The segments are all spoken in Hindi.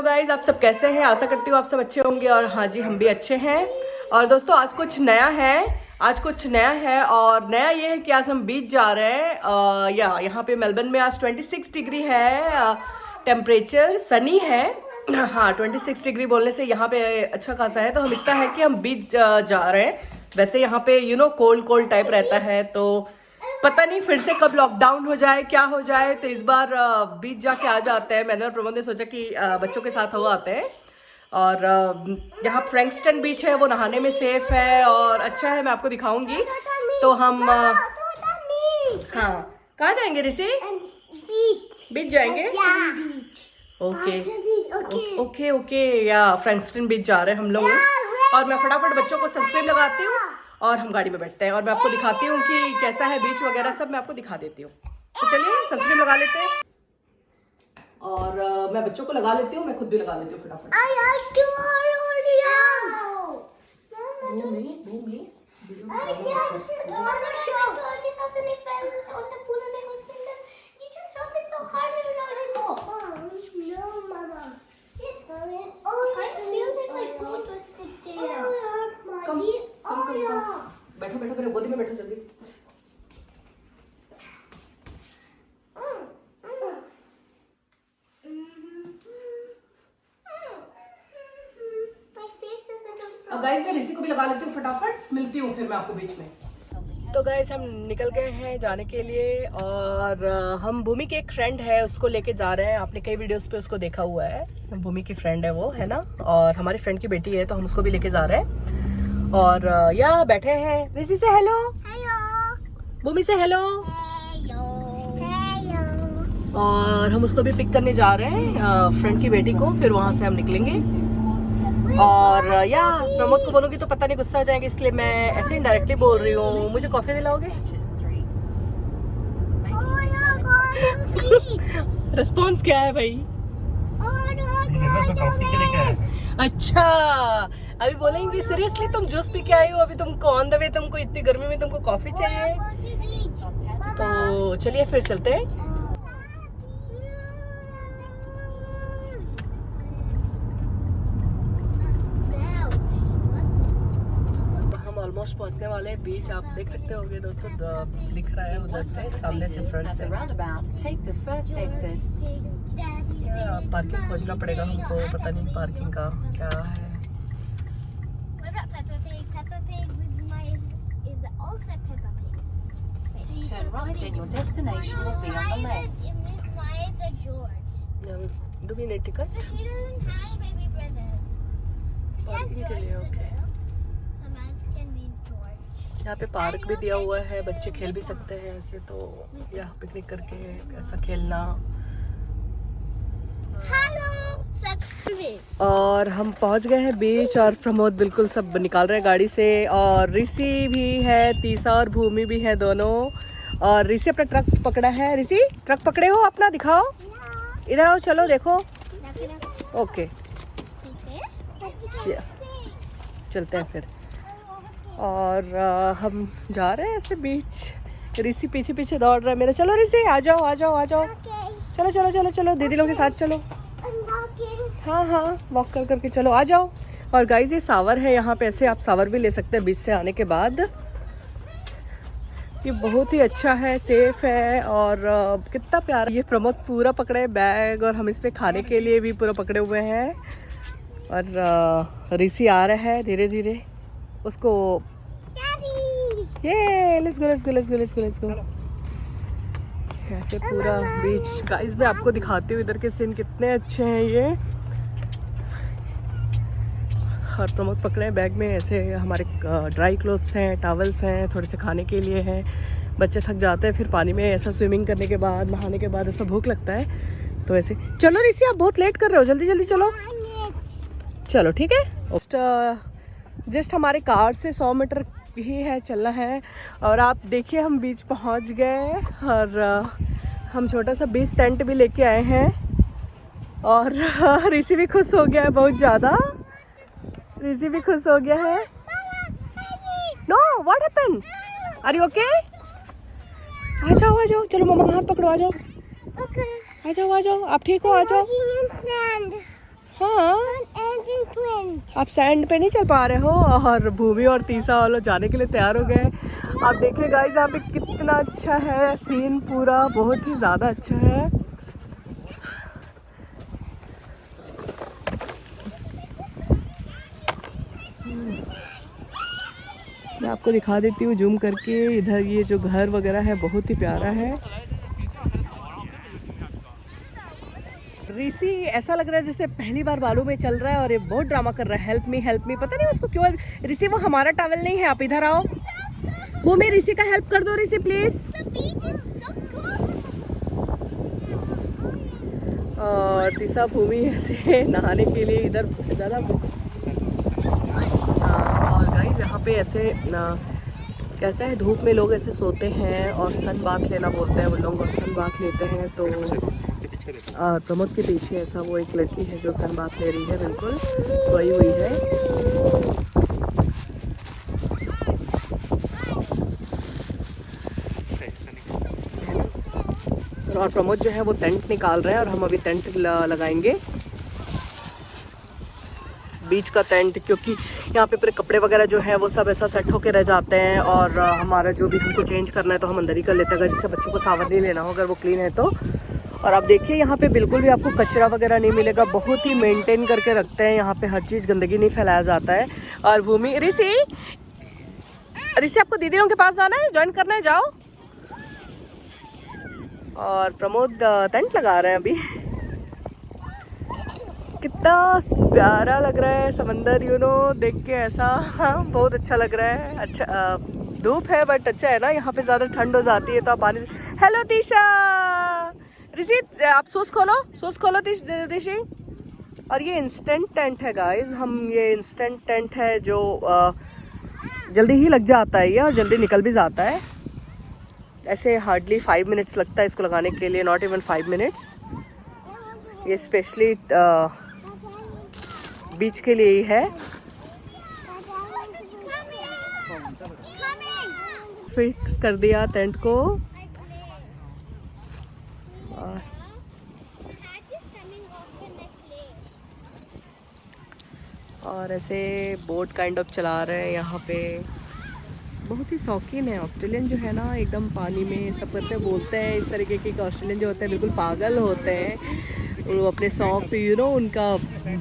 गाइज, आप सब कैसे हैं? आशा करती हूँ आप सब अच्छे होंगे। और हाँ जी, हम भी अच्छे हैं। और दोस्तों आज कुछ नया है और नया ये है कि आज हम बीच जा रहे हैं। यहाँ पे मेलबर्न में आज 26 डिग्री है टेम्परेचर, सनी है। हाँ, 26 डिग्री बोलने से यहाँ पे अच्छा खासा है, तो हम इतना है कि हम बीच जा रहे हैं। वैसे यहाँ पे कोल्ड टाइप रहता है, तो पता नहीं फिर से कब लॉकडाउन हो जाए, क्या हो जाए। तो इस बार बीच जाके आ जाते हैं। मैंने और प्रमोद ने सोचा कि बच्चों के साथ हो आते हैं। और यहाँ फ्रैंकस्टन बीच है, वो नहाने में सेफ है और अच्छा है। मैं आपको दिखाऊंगी। तो हम हाँ, कहाँ जाएंगे ऋषि? बीच जाएंगे। ओके ओके या फ्रैंकस्टन बीच जा रहे हैं हम लोग। और मैं फटाफट बच्चों को सनस्क्रीन लगाती हूँ और हम गाड़ी में बैठते हैं और मैं आपको दिखाती हूँ कि कैसा है बीच वगैरह, सब मैं आपको दिखा देती हूँ। तो चलिए सनस्क्रीन लगा लेते हैं और मैं बच्चों को लगा लेती हूँ, मैं खुद भी लगा लेती हूँ फटाफट। बैठो बैठो मेरे गोदी में बैठो जल्दी। अब गाइस मैं ऋषि को भी लगा लेती हूँ फटाफट, मिलती हूँ फिर मैं आपको बीच में। तो गाइस हम निकल गए हैं जाने के लिए और हम भूमि के एक फ्रेंड है उसको लेके जा रहे हैं। आपने कई वीडियोस पे उसको देखा हुआ है, भूमि की फ्रेंड है वो, है ना। और हमारी फ्रेंड की बेटी है, तो हम उसको भी लेके जा रहे हैं। और यहाँ बैठे हैं। ऋषि से हेलो, भूमि से हेलो। और हम उसको भी पिक करने जा रहे हैं, फ्रेंड की बेटी को, फिर वहां से हम निकलेंगे। और प्रमोद को बोलूंगी तो पता नहीं गुस्सा हो जाएंगे, इसलिए मैं ऐसे इंडायरेक्टली बोल रही हूँ। मुझे कॉफी दिलाओगे? रिस्पॉन्स क्या है भाई? अच्छा, अभी बोलेंगे सीरियसली तुम जूस पी के आई हो, अभी तुमको ऑन द वे, तुमको इतनी गर्मी में तुमको कॉफी चाहिए? तो चलिए फिर चलते हैं। ऑलमोस्ट पहुंचने वाले हैं बीच। आप देख सकते होंगे दोस्तों, दिख रहा है उधर से, सामने से, फ्रंट से। पार्किंग खोजना पड़ेगा हमको, पता नहीं पार्किंग का क्या है। Do we need ticket? Parking के लिए ओके। यहाँ पे पार्क भी दिया हुआ है, बच्चे खेल भी सकते हैं ऐसे, तो यहाँ पिकनिक करके ऐसा खेलना। और हम पहुँच गए हैं बीच और प्रमोद बिल्कुल सब निकाल रहे हैं गाड़ी से। और ऋषि भी है, तीसा और भूमि भी है दोनों। और ऋषि अपना ट्रक पकड़ा है। ऋषि ट्रक पकड़े हो अपना, दिखाओ, इधर आओ, चलो देखो। ओके चलते हैं फिर। और हम जा रहे हैं ऐसे बीच। ऋषि पीछे पीछे दौड़ रहा है मेरे। चलो ऋषि आ जाओ आ जाओ आ जाओ। चलो चलो चलो चलो, दीदी लोग के साथ चलो। हाँ, वॉक कर करके चलो, आ जाओ। और गाइस ये सावर है यहाँ पे, ऐसे आप सावर भी ले सकते हैं बीच से आने के बाद। ये बहुत ही अच्छा है, सेफ है और कितना प्यारा। ये प्रमोद पूरा पकड़े बैग, और हम इसमें खाने के लिए भी पूरा पकड़े हुए हैं। और ऋषि आ रहा है धीरे धीरे, उसको ये लेट्स गो। ऐसे पूरा बीच गाइस मैं आपको दिखाती हूँ, इधर के सीन कितने अच्छे हैं ये। और प्रमोद पकड़े बैग में, ऐसे हमारे ड्राई क्लोथ्स हैं, टॉवल्स हैं, थोड़े से खाने के लिए हैं। बच्चे थक जाते हैं फिर पानी में, ऐसा स्विमिंग करने के बाद, नहाने के बाद ऐसा भूख लगता है, तो ऐसे। चलो ऋषि आप बहुत लेट कर रहे हो, जल्दी जल्दी चलो। चलो ठीक है। जस्ट हमारे कार से 100 मीटर ही है, चलना है। और आप देखिए हम बीच पहुंच गए और हम छोटा सा बीच टेंट भी लेके आए हैं। और ऋषि भी खुश हो गया है बहुत ज़्यादा, ऋषि भी खुश हो गया है। No what happened, are you okay? आ जाओ, चलो मम्मा का हाथ पकड़ो, आ जाओ। आ जाओ आप ठीक हो, आ जाओ। आप सैंड पे नहीं चल पा रहे हो और भूमि और तीसा वालों जाने के लिए तैयार हो गए। आप देखिए गाइस यहाँ पे कितना अच्छा है सीन, पूरा बहुत ही ज़्यादा अच्छा है। मैं आपको दिखा देती हूँ जूम करके, इधर ये जो घर वगैरह है बहुत ही प्यारा है। ऋषि ऐसा लग रहा है जैसे पहली बार बालू में चल रहा है और ये बहुत ड्रामा कर रहा है, हेल्प मी। पता नहीं उसको क्यों। ऋषि वो हमारा टॉवल नहीं है, आप इधर आओ। वो मैं ऋषि का हेल्प कर दो ऋषि प्लीज। और तीसरा भूमि ऐसे नहाने के लिए इधर ज़्यादा। और गाइस यहाँ पे ऐसे कैसा है, धूप में लोग ऐसे सोते हैं और सन बाथ लेना बोलते हैं वो लोग, और सन बाथ लेते हैं। तो प्रमोद के पीछे ऐसा वो एक लड़की है जो सन बाथ ले रही है, बिल्कुल सोई हुई है। और प्रमोद जो है वो टेंट निकाल रहे हैं और हम अभी टेंट लगाएंगे, बीच का टेंट, क्योंकि यहाँ पे पूरे कपड़े वगैरह जो है वो सब ऐसा सेट होके रह जाते हैं। और हमारा जो भी हमको चेंज करना है तो हम अंदर ही कर लेते हैं, अगर जिससे बच्चों को सावन नहीं लेना हो अगर वो क्लीन है तो। और आप देखिए यहाँ पे बिल्कुल भी आपको कचरा वगैरह नहीं मिलेगा, बहुत ही मेंटेन करके रखते हैं यहाँ पे, हर चीज़ गंदगी नहीं फैलाया जाता है। और भूमि ऋषि आपको दीदी लोगों के पास जाना है, ज्वाइन करना है, जाओ। और प्रमोद टेंट लगा रहे हैं अभी। कितना प्यारा लग रहा है समंदर, देख के ऐसा बहुत अच्छा लग रहा है। अच्छा धूप है बट अच्छा है ना, यहाँ पे ज़्यादा ठंड हो जाती है तो आप पानी। हेलो तीशा, ऋषि आप शूज़ खोलो ऋषि। और ये इंस्टेंट टेंट है गाइस, ये इंस्टेंट टेंट है जो जल्दी ही लग जाता है ये और जल्दी निकल भी जाता है। ऐसे हार्डली 5 मिनट्स लगता है इसको लगाने के लिए, नॉट इवन 5 मिनट्स। ये स्पेशली बीच के लिए ही है। फिक्स कर दिया टेंट को। और ऐसे बोट काइंड ऑफ चला रहे हैं यहाँ पे, बहुत ही शौकीन है ऑस्ट्रेलियन जो है ना, एकदम पानी में सब करते बोलते हैं इस तरीके के ऑस्ट्रेलियन जो होते हैं बिल्कुल पागल होते हैं। वो अपने शौक पे उनका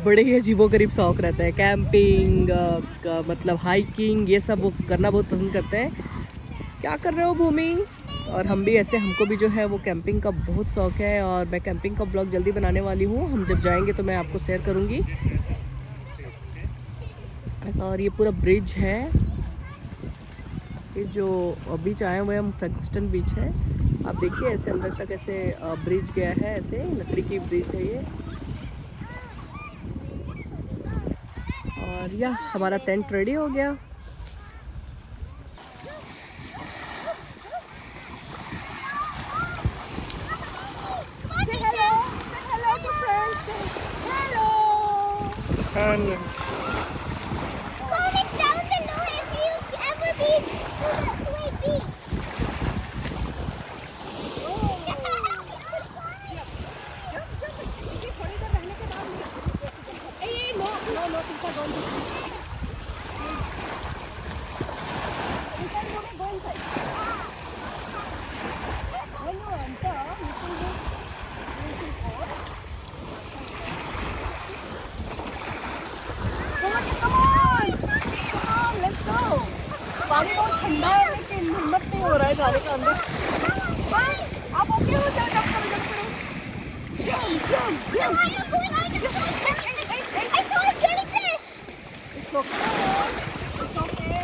बड़े ही अजीबोगरीब शौक रहता है, कैंपिंग मतलब हाइकिंग, ये सब वो करना बहुत पसंद करते हैं। क्या कर रहे हो भूमि? और हम भी ऐसे, हमको भी जो है वो कैंपिंग का बहुत शौक है और मैं कैंपिंग का ब्लॉग जल्दी बनाने वाली हूँ, हम जब जाएंगे तो मैं आपको शेयर करूँगी ऐसा। और ये पूरा ब्रिज है, ये जो बीच आए हुए हम फ्रैंक्सटन बीच है, आप देखिए ऐसे अंदर तक ऐसे ब्रिज गया है, ऐसे लकड़ी की ब्रिज है ये। और या हमारा टेंट रेडी हो गया। पानी बहुत ठंडा है लेकिन हिम्मत नहीं हो रहा है जाने का अंदर। आप ओके हो? चलो जंप करो, जंप करो।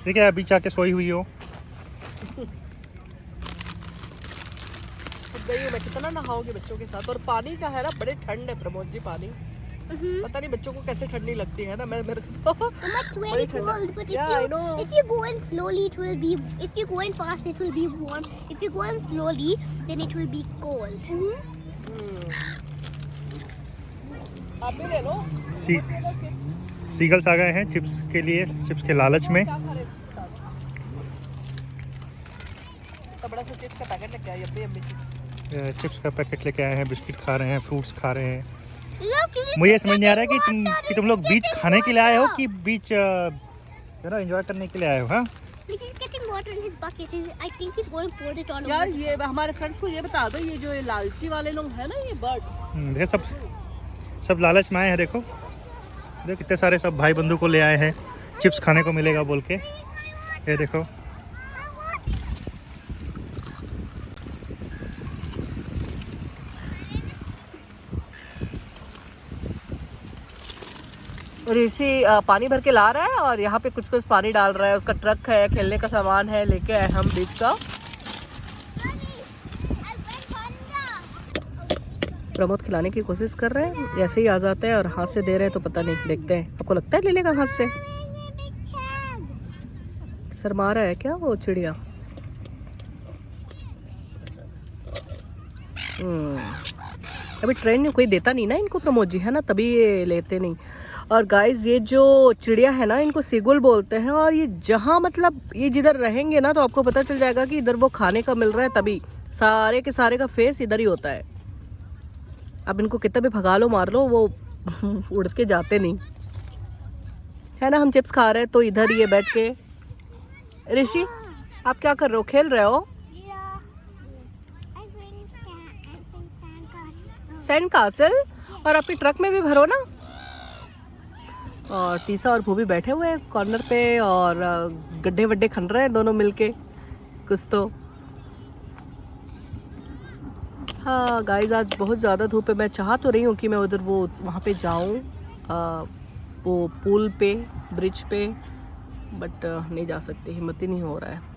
ठीक है, अभी जाके सोई हुई हो। मैं कितना नहाओगे बच्चों के साथ, और पानी का है ना बड़े ठंड है प्रमोद जी पानी। पता नहीं बच्चों को कैसे ठंड नहीं लगती है ना, मेरे को तो it's very cold, but if you go in slowly it will be, if you go in fast it will be warm, if you go in slowly then it will be cold. आप भी ले लो। सीगल्स आ गए हैं चिप्स के लिए, चिप्स के लालच में। बड़ा सा चिप्स का पैकेट लेके आए, यम्मी यम्मी चिप्स। चिप्स का पैकेट लेके आए हैं, बिस्किट खा रहे हैं, फ्रूट्स खा रहे हैं। Look, मुझे समझ नहीं आ रहा है कि तुम लोग बीच खाने के लिए आए हो कि बीच एंजॉय करने के लिए आए हो। हाँ, He's getting water in his bucket. I think he's going to pour it all यार over. ये हमारे फ्रेंड्स को ये बता दो, ये जो ये लालची वाले लोग हैं ना, ये बर्ड, देखो सब लालच में आए हैं। देखो कितने सारे सब भाई बंधु को ले आए हैं, चिप्स खाने को मिलेगा बोल के। ये देखो और इसी पानी भर के ला रहा है और यहाँ पे कुछ पानी डाल रहा है। उसका ट्रक है, खेलने का सामान है, लेके आए हम बीच का। प्रमोद खिलाने की कोशिश कर रहे हैं, ऐसे ही आ जाते हैं और हाथ से दे रहे हैं तो पता नहीं, देखते हैं। आपको लगता है ले लेगा हाथ से? शर्मा रहा है क्या वो चिड़िया? अभी ट्रेन में कोई देता नहीं ना इनको, प्रमोद जी, है ना, तभी ये लेते नहीं। और गाइस ये जो चिड़िया है ना, इनको सीगुल बोलते हैं। और ये जहाँ मतलब ये जिधर रहेंगे ना, तो आपको पता चल जाएगा कि इधर वो खाने का मिल रहा है, तभी सारे के सारे का फेस इधर ही होता है। अब इनको कितना भी भगा लो, मार लो, वो उड़ के जाते नहीं, है ना। हम चिप्स खा रहे हैं तो इधर ही है बैठ के। ऋषि आप क्या कर रहे हो, खेल रहे हो? Sand castle. और आपके ट्रक में भी भरो ना। और तीसा और भूभी बैठे हुए हैं कॉर्नर पे और गड्ढे वड्ढे खन रहे हैं दोनों मिलके कुछ तो। हाँ गाइस, आज बहुत ज़्यादा धूप है। मैं चाह तो रही हूँ कि मैं उधर वो वहाँ पे जाऊँ, वो पुल पे, ब्रिज पे, बट नहीं जा सकती, हिम्मत ही नहीं हो रहा है।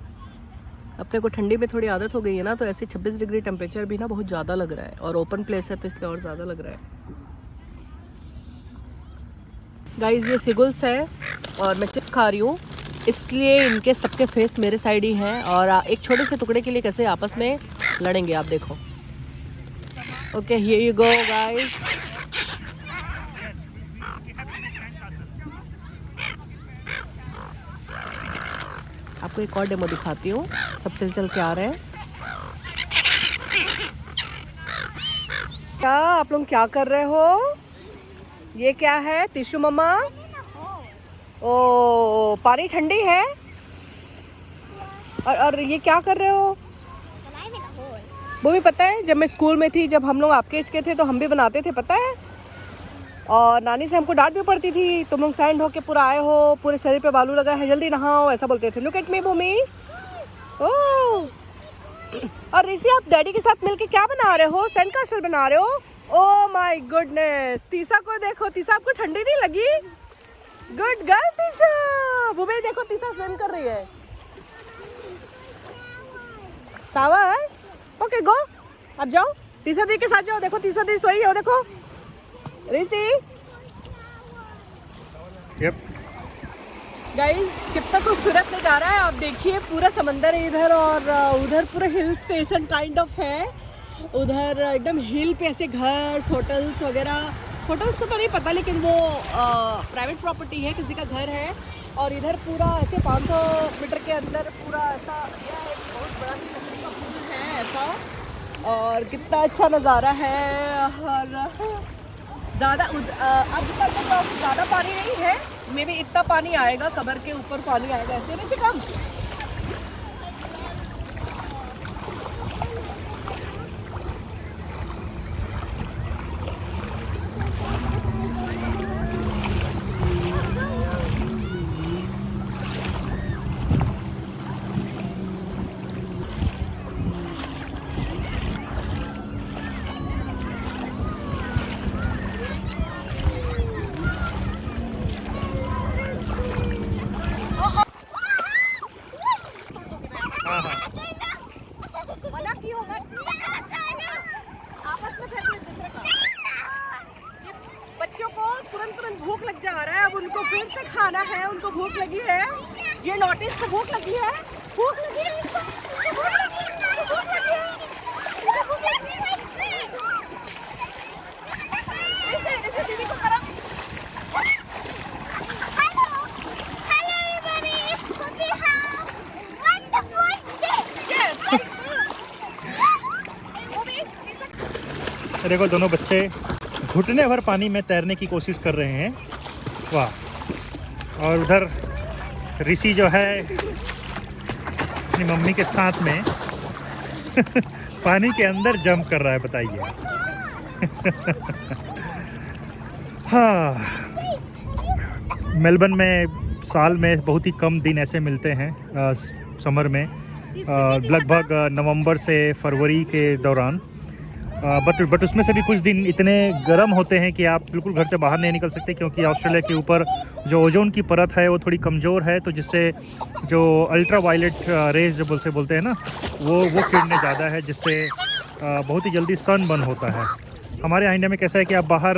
अपने को ठंडी में थोड़ी आदत हो गई है ना, तो ऐसे 26 डिग्री टेम्परेचर भी ना बहुत ज़्यादा लग रहा है। और ओपन प्लेस है तो इसलिए और ज़्यादा लग रहा है। गाइस ये सिगुल्स है और मैं चिप्स खा रही हूँ, इसलिए इनके सबके फेस मेरे साइड ही हैं। और एक छोटे से टुकड़े के लिए कैसे आपस में लड़ेंगे आप देखो। Okay, here you go guys. आपको एक और डेमो दिखाती हूँ। सब चल के आ रहे हैं। क्या आप लोग क्या कर रहे हो? ये क्या है टिश्यू मम्मा? ओ पानी ठंडी है। और ये क्या कर रहे हो? वो भी पता है, जब मैं स्कूल में थी, जब हम लोग आपके एज के थे तो हम भी बनाते थे, पता है। और नानी से हमको डांट भी पड़ती थी, तुम लोग सैंड होके पूरा आए हो, पूरे शरीर पे बालू लगा है, जल्दी नहाओ, ऐसा बोलते थे। लुक एट मी भूमि। ओह, और ऋषि आप डैडी के साथ मिलके क्या बना रहे हो? सैंड कासल बना रहे हो? Oh my goodness. तीसा को देखो, तीसा आपको ठंडी नहीं लगी? Good girl Tissa. भूमि देखो, तीसा स्विम कर रही है। सावर, ओके गो, अब जाओ, तीसा दी के साथ जाओ। देखो तीसा दी सोई हो, देखो ऋषि। यप गाइस कितना खूबसूरत नज़ारा है। आप देखिए, पूरा समंदर है इधर और उधर पूरा हिल स्टेशन काइंड ऑफ है। उधर एकदम हिल पे ऐसे घर, होटल्स वगैरह, होटल्स को तो नहीं पता, लेकिन वो प्राइवेट प्रॉपर्टी है, किसी का घर है। और इधर पूरा ऐसे 500 मीटर के अंदर पूरा ऐसा यह एक बहुत बड़ा लकड़ी का पुल है ऐसा। और कितना अच्छा नज़ारा है। और ज़्यादा अब तक तो ज़्यादा पानी नहीं है, मे भी इतना पानी आएगा, कमर के ऊपर पानी आएगा, ऐसे नहीं से कम। मना की होगा आपस में फिर दूसरे का। बच्चों को तुरंत भूख लग जा रहा है, अब उनको फिर से खाना है, उनको भूख लगी है। ये नोटिस को भूख लगी है, भूख लगी है, भूख लगी है, भूख लगी है। ऐसे दीदी को करो। Hello everybody. We have wonderful day. Yes, देखो दोनों बच्चे घुटने भर पानी में तैरने की कोशिश कर रहे हैं। वाह। और उधर ऋषि जो है अपनी मम्मी के साथ में पानी के अंदर जंप कर रहा है, बताइए। हाँ, मेलबर्न में साल में बहुत ही कम दिन ऐसे मिलते हैं समर में, लगभग नवंबर से फरवरी के दौरान। बट उसमें से भी कुछ दिन इतने गर्म होते हैं कि आप बिल्कुल घर से बाहर नहीं निकल सकते, क्योंकि ऑस्ट्रेलिया के ऊपर जो ओजोन की परत है वो थोड़ी कमज़ोर है, तो जिससे जो अल्ट्रा वायलेट रेज जो बोलते हैं ना, वो किरणें ज़्यादा है, जिससे बहुत ही जल्दी सन बर्न होता है। हमारे यहाँ इंडिया में कैसा है कि आप बाहर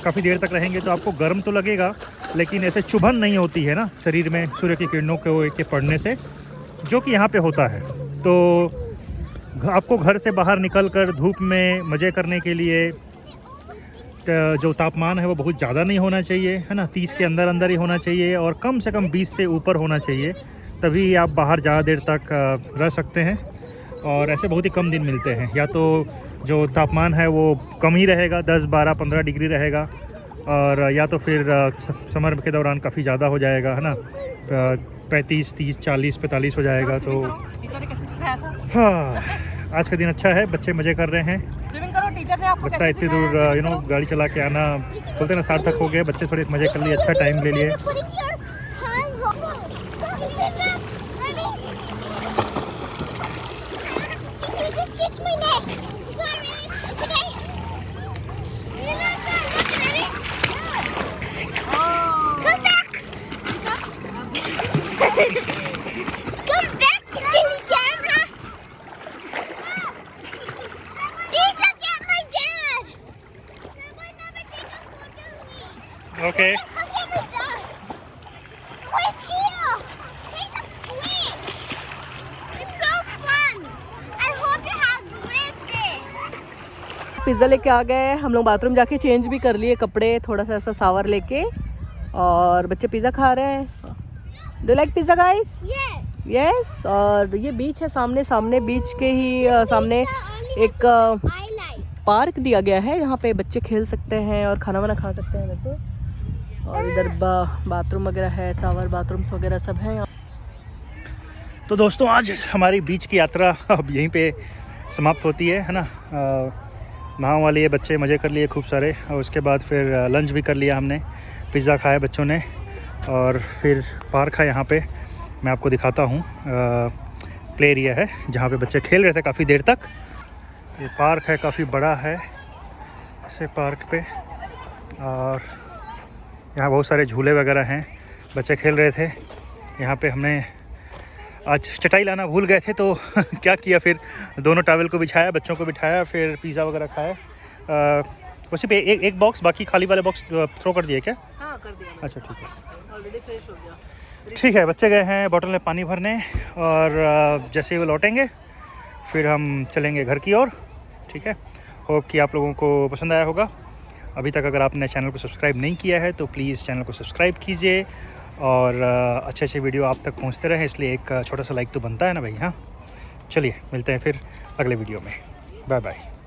काफ़ी देर तक रहेंगे तो आपको गर्म तो लगेगा, लेकिन ऐसे चुभन नहीं होती है ना शरीर में सूर्य की किरणों के पड़ने से, जो कि यहाँ पे होता है। तो आपको घर से बाहर निकलकर धूप में मज़े करने के लिए जो तापमान है वो बहुत ज़्यादा नहीं होना चाहिए, है ना, 30 के अंदर अंदर ही होना चाहिए, और कम से कम 20 से ऊपर होना चाहिए, तभी आप बाहर ज़्यादा देर तक रह सकते हैं। और ऐसे बहुत ही कम दिन मिलते हैं, या तो जो तापमान है वो कम ही रहेगा, 10, 12, 15 डिग्री रहेगा, और या तो फिर समर के दौरान काफ़ी ज़्यादा हो जाएगा, है ना, 35, 30, 40, 45 हो जाएगा। तो हाँ, आज का दिन अच्छा है, बच्चे मज़े कर रहे हैं। लगता है इतनी दूर गाड़ी चला के आना बोलते ना सार्थक हो गया। बच्चे थोड़े मज़े कर लिए, अच्छा टाइम ले लिए। Okay. पिज़्ज़ा लेके आ गए हम लोग, बाथरूम जाके चेंज भी कर लिए कपड़े, थोड़ा सा ऐसा सावर लेके, और बच्चे पिज़्ज़ा खा रहे हैं। Do like pizza guys? Yes. और ये बीच है सामने बीच के ही सामने एक पार्क दिया गया है, यहाँ पे बच्चे खेल सकते हैं और खाना वाना खा सकते हैं वैसे। और इधर बाथरूम वगैरह है, शावर बाथरूम्स वगैरह सब हैं। तो दोस्तों आज हमारी बीच की यात्रा अब यहीं पे समाप्त होती है ना। नाव वाले ये बच्चे मज़े कर लिए खूब सारे, और उसके बाद फिर लंच भी कर लिया हमने, पिज़्ज़ा खाया बच्चों ने, और फिर पार्क है यहाँ पे, मैं आपको दिखाता हूँ। प्ले एरिया है जहाँ पे बच्चे खेल रहे थे काफ़ी देर तक। ये पार्क है, काफ़ी बड़ा है ऐसे पार्क पे, और यहाँ बहुत सारे झूले वगैरह हैं, बच्चे खेल रहे थे। यहाँ पे हमने आज चटाई लाना भूल गए थे, तो क्या किया, फिर दोनों टॉवल को बिछाया, बच्चों को बिठाया, फिर पिज़्ज़ा वगैरह खाया। उसी पे एक बॉक्स, बाकी खाली वाले बॉक्स थ्रो कर दिए क्या? हाँ, कर दिया। अच्छा ठीक है, ऑलरेडी फ्रेश हो गया। ठीक है। बच्चे गए हैं बॉटल में पानी भरने, और जैसे ही वो लौटेंगे फिर हम चलेंगे घर की ओर। ठीक है, होप कि आप लोगों को पसंद आया होगा। अभी तक अगर आपने चैनल को सब्सक्राइब नहीं किया है तो प्लीज़ चैनल को सब्सक्राइब कीजिए, और अच्छे वीडियो आप तक पहुंचते रहें, इसलिए एक छोटा सा लाइक तो बनता है ना भाई। हाँ, चलिए मिलते हैं फिर अगले वीडियो में। Bye bye.